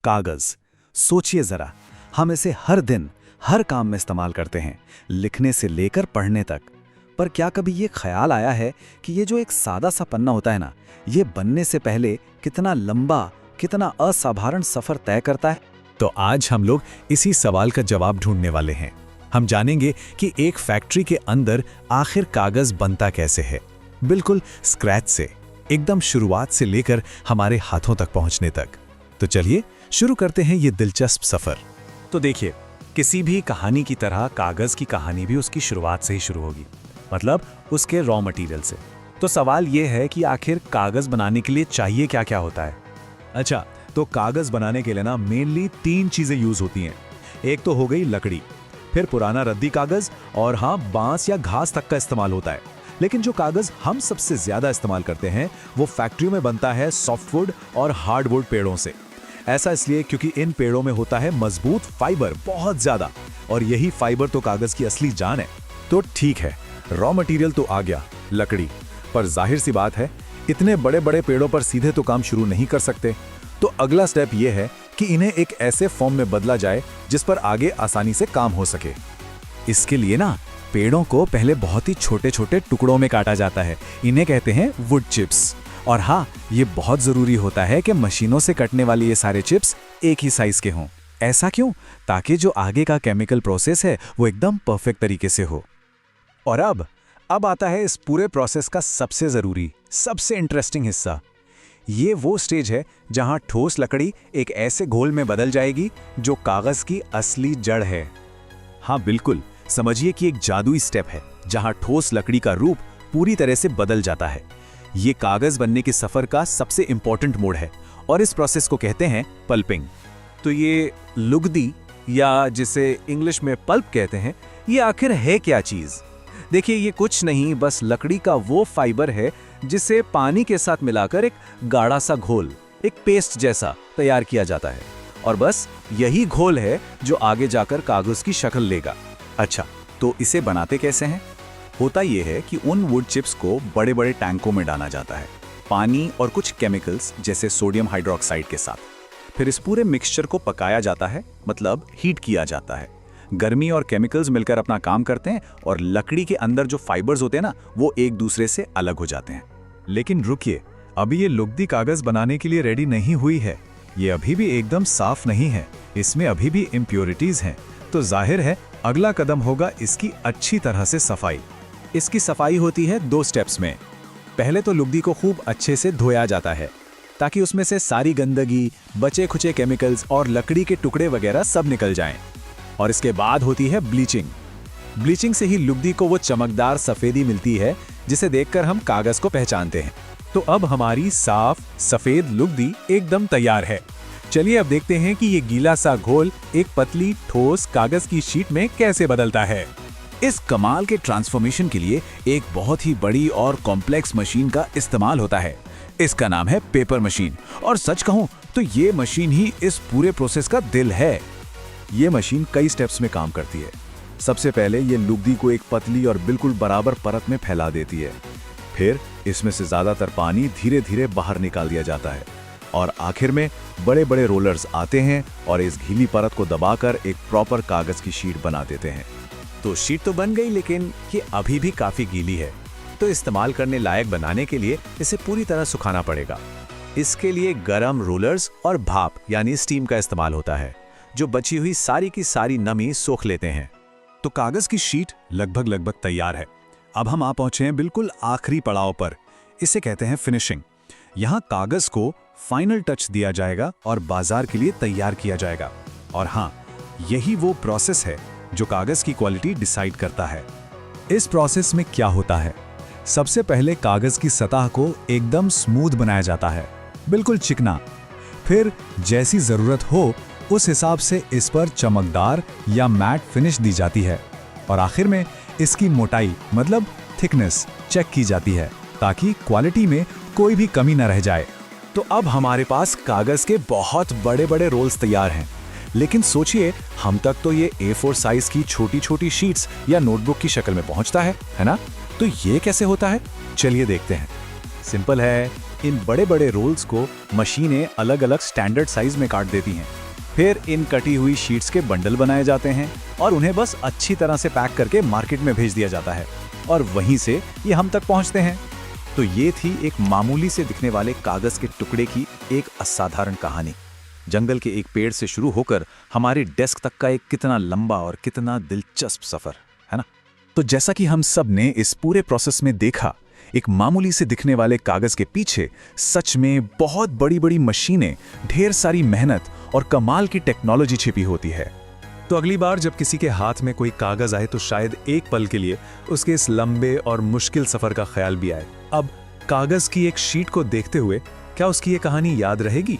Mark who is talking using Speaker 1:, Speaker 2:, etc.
Speaker 1: कागज। सोचिए जरा, हम इसे हर दिन हर काम में इस्तेमाल करते हैं, लिखने से लेकर पढ़ने तक। पर क्या कभी ये ख्याल आया है कि ये जो एक सादा सा पन्ना होता है ना, ये बनने से पहले कितना लंबा, कितना असाधारण सफर तय करता है?
Speaker 2: तो आज हम लोग इसी सवाल का जवाब ढूंढने वाले हैं। हम जानेंगे कि एक फैक्ट्री के अंदर आखिर कागज बनता कैसे है, बिल्कुल स्क्रैच से, एकदम शुरुआत से लेकर हमारे हाथों तक पहुंचने तक। तो चलिए शुरू करते हैं ये दिलचस्प सफर।
Speaker 1: तो देखिए, किसी भी कहानी की तरह कागज की कहानी भी उसकी शुरुआत से ही शुरू होगी, मतलब उसके रॉ मटेरियल से। तो सवाल ये है कि आखिर कागज बनाने के लिए चाहिए क्या क्या होता है?
Speaker 2: अच्छा, तो कागज बनाने के लिए ना मेनली 3 चीजें यूज होती हैं। एक तो हो गई लकड़ी, फिर पुराना रद्दी कागज, और हाँ, बांस या घास तक का इस्तेमाल होता है। लेकिन जो कागज हम सबसे ज्यादा इस्तेमाल करते हैं वो फैक्ट्रियों में बनता है सॉफ्टवुड और हार्डवुड पेड़ों से। ऐसा इसलिए क्योंकि इन पेड़ों में होता है मजबूत फाइबर बहुत ज्यादा, और यही फाइबर तो कागज की असली जान है। तो ठीक है, रॉ मटेरियल तो आ गया, लकड़ी, पर जाहिर सी बात है इतने बड़े बड़े पेड़ों पर सीधे तो काम शुरू नहीं कर सकते। तो अगला स्टेप यह है कि इन्हें एक ऐसे फॉर्म में बदला जाए जिस पर आगे आसानी से काम हो सके। इसके लिए ना पेड़ों को पहले बहुत ही छोटे छोटे टुकड़ों में काटा जाता है, इन्हें कहते हैं वुड चिप्स। और हाँ, ये बहुत जरूरी होता है कि मशीनों से कटने वाले ये सारे चिप्स एक ही साइज के हों। ऐसा क्यों? ताकि जो आगे का केमिकल प्रोसेस है वो एकदम परफेक्ट तरीके से हो। और अब आता है इस पूरे प्रोसेस का सबसे जरूरी, सबसे इंटरेस्टिंग हिस्सा। ये वो स्टेज है जहां ठोस लकड़ी एक ऐसे घोल में बदल जाएगी जो कागज की असली जड़ है। हाँ बिल्कुल, समझिए कि एक जादुई स्टेप है जहां ठोस लकड़ी का रूप पूरी तरह से बदल जाता है। ये कागज बनने के सफर का सबसे इंपॉर्टेंट मोड़ है, और इस प्रोसेस को कहते हैं पल्पिंग।
Speaker 3: तो ये लुगदी, या जिसे इंग्लिश में पल्प कहते हैं, ये आखिर है क्या चीज? देखिए, ये कुछ नहीं, बस लकड़ी का वो फाइबर है जिसे पानी के साथ मिलाकर एक गाढ़ा सा घोल, एक पेस्ट जैसा तैयार किया जाता है। और बस यही घोल है जो आगे जाकर कागज की शक्ल लेगा।
Speaker 1: अच्छा, तो इसे बनाते कैसे हैं? होता यह है कि उन वुड चिप्स को बड़े बड़े टैंकों में डाला जाता है, पानी और कुछ केमिकल्स जैसे सोडियम हाइड्रोक्साइड के साथ। फिर इस पूरे मिक्सचर को पकाया जाता है, मतलब हीट किया जाता है। गर्मी और केमिकल्स मिलकर अपना काम करते हैं, और लकड़ी के अंदर जो फाइबर्स होते हैं ना, वो एक दूसरे से अलग हो जाते हैं।
Speaker 2: लेकिन रुकिए, अभी ये लुगदी कागज बनाने के लिए रेडी नहीं हुई है। ये अभी भी एकदम साफ नहीं है, इसमें अभी भी इम्प्योरिटीज हैं। तो जाहिर है अगला कदम होगा इसकी अच्छी तरह से सफाई।
Speaker 3: इसकी सफाई होती है 2 स्टेप्स में। पहले तो लुगदी को खूब अच्छे से धोया जाता है ताकि उसमें से सारी गंदगी, बचे खुचे केमिकल्स और लकड़ी के टुकड़े वगैरह सब निकल जाएं। और इसके बाद होती है ब्लीचिंग। ब्लीचिंग से ही लुगदी को वो चमकदार सफेदी मिलती है जिसे देखकर हम कागज को पहचानते हैं। तो अब हमारी साफ सफेद लुगदी एकदम तैयार है। चलिए अब देखते हैं कि ये गीला सा घोल एक पतली ठोस कागज की शीट में कैसे बदलता है।
Speaker 1: इस कमाल के ट्रांसफॉर्मेशन के लिए एक बहुत ही बड़ी और कॉम्प्लेक्स मशीन का इस्तेमाल होता है। इसका नाम है पेपर मशीन, और सच कहूं तो ये मशीन ही इस पूरे प्रोसेस का दिल है।
Speaker 2: ये मशीन कई स्टेप्स में काम करती है। सबसे पहले ये लुगदी को एक पतली और बिल्कुल बराबर परत में फैला देती है। फिर इसमें से ज्यादातर पानी धीरे धीरे बाहर निकाल दिया जाता है, और आखिर में बड़े बड़े रोलर्स आते हैं और इस गीली परत को दबाकर एक प्रॉपर कागज की शीट बना देते हैं।
Speaker 3: तो शीट तो बन गई, लेकिन ये अभी भी काफी गीली है। तो इस्तेमाल करने लायक बनाने के लिए इसे पूरी तरह सुखाना पड़ेगा। इसके लिए गर्म रोलर्स और भाप यानी स्टीम का इस्तेमाल होता है, जो बची हुई सारी की सारी नमी सोख लेते हैं।
Speaker 2: तो कागज की शीट लगभग तैयार है। अब हम आ पहुंचे हैं बिल्कुल आखिरी पड़ाव पर। इसे कहते हैं फिनिशिंग। यहाँ कागज को फाइनल टच दिया जाएगा और बाजार के लिए तैयार किया जाएगा। और हाँ, यही वो प्रोसेस है जो कागज की क्वालिटी डिसाइड करता है। इस प्रोसेस में क्या होता है? सबसे पहले कागज की सतह को एकदम स्मूथ बनाया जाता है, बिल्कुल चिकना। फिर जैसी जरूरत हो उस हिसाब से इस पर चमकदार या मैट फिनिश दी जाती है, और आखिर में इसकी मोटाई मतलब थिकनेस चेक की जाती है ताकि क्वालिटी में कोई भी कमी न रह जाए।
Speaker 3: तो अब हमारे पास कागज के बहुत बड़े बड़े रोल्स तैयार हैं। लेकिन सोचिए, हम तक तो ये A4 साइज की छोटी छोटी शीट्स या नोटबुक की शक्ल में पहुंचता है ना? तो ये कैसे होता है? चलिए देखते हैं। सिंपल है, इन बड़े बड़े रोल्स को मशीनें अलग अलग स्टैंडर्ड साइज में काट देती हैं। फिर इन कटी हुई शीट्स के बंडल बनाए जाते हैं और उन्हें बस अच्छी तरह से पैक करके मार्केट में भेज दिया जाता है और वहीं से ये हम तक पहुंचते हैं। तो ये थी एक मामूली से दिखने वाले कागज के टुकड़े की एक असाधारण कहानी। जंगल के एक पेड़ से शुरू होकर हमारे डेस्क तक का एक कितना लंबा और कितना दिलचस्प सफर है ना। तो जैसा कि हम सब ने इस पूरे प्रोसेस में देखा, एक मामूली से दिखने वाले कागज के पीछे सच में बहुत बड़ी बड़ी मशीनें, ढेर सारी मेहनत और कमाल की टेक्नोलॉजी छिपी होती है।
Speaker 2: तो अगली बार जब किसी के हाथ में कोई कागज आए तो शायद एक पल के लिए उसके इस लंबे और मुश्किल सफर का ख्याल भी आए। अब कागज की एक शीट को देखते हुए क्या उसकी ये कहानी याद रहेगी?